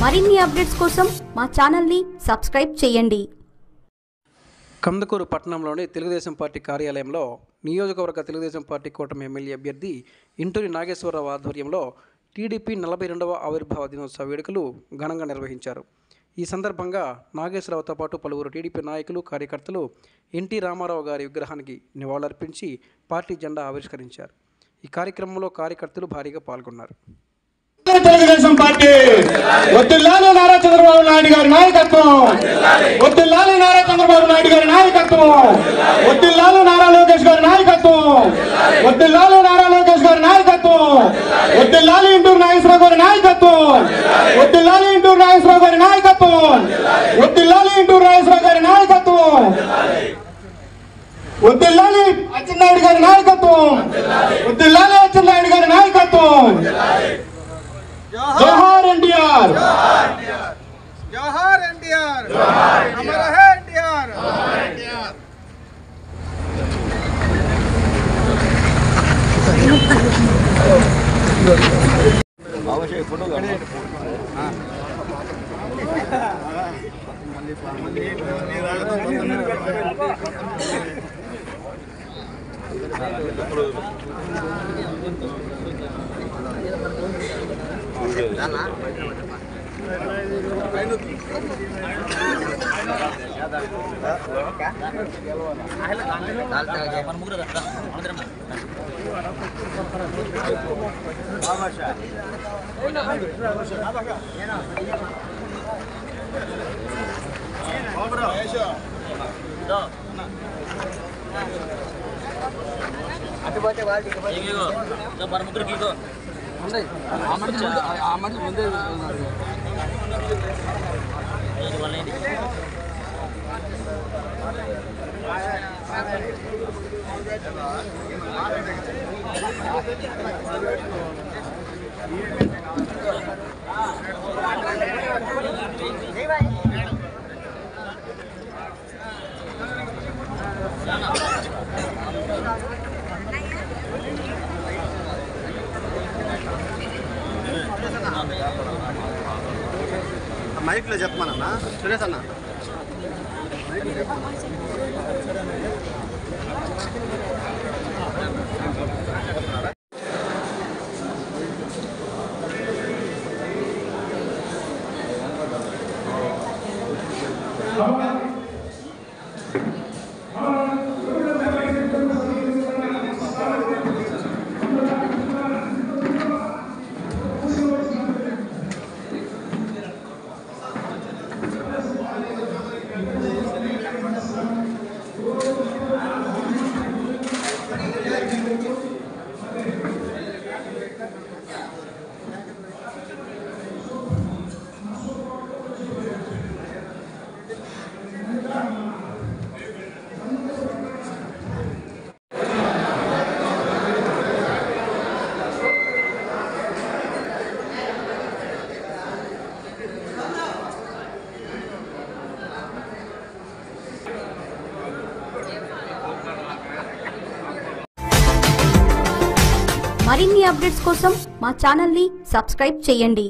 మరిన్ని అప్డేట్స్ కోసం మా ఛానల్ని సబ్స్క్రైబ్ చేయండి. కందుకూరు పట్టణంలోని తెలుగుదేశం పార్టీ కార్యాలయంలో నియోజకవర్గ తెలుగుదేశం పార్టీ కూటమి ఎమ్మెల్యే అభ్యర్థి ఇంటూరి నాగేశ్వరరావు ఆధ్వర్యంలో టీడీపీ 42వ ఆవిర్భావ దినోత్సవ వేడుకలు ఘనంగా నిర్వహించారు. ఈ సందర్భంగా నాగేశ్వరరావుతో పాటు పలువురు టీడీపీ నాయకులు, కార్యకర్తలు ఎన్టీ రామారావు గారి విగ్రహానికి నివాళులర్పించి పార్టీ జెండా ఆవిష్కరించారు. ఈ కార్యక్రమంలో కార్యకర్తలు భారీగా పాల్గొన్నారు. తెలుగుదేశం పార్టీ వద్దులాలి నారా చంద్రబాబు నాయుడు గారి నాయకత్వం, వద్దులాలి నారా చంద్రబాబు నాయుడు గారి నాయకత్వం, వద్దులాలి నారా లోకేష్ గారి నాయకత్వం, వద్దులాలి నారా లోకేష్ గారి నాయకత్వం, వద్దులాలి ఇంటూరి నాగేశ్వరరావు గారి నాయకత్వం, వద్దులాలి ఇంటూరి నాగేశ్వరరావు గారి నాయకత్వం, వద్దులాలి ఇంటూరి నాగేశ్వరరావు గారి నాయకత్వం, వద్దులాలి అచ్చెన్నాయుడు గారి నాయకత్వం, వద్దులాలి అచ్చెన్నాయుడు గారి నాయకత్వం. जोहार एनटीआर, जोहार एनटीआर, अमर है एनटीआर. आवश्यक फोटो మైక్ లో చెప్పమన్నా సురేష్ అన్న. మరిన్ని అప్డేట్స్ కోసం మా ఛానల్ని సబ్స్క్రైబ్ చేయండి.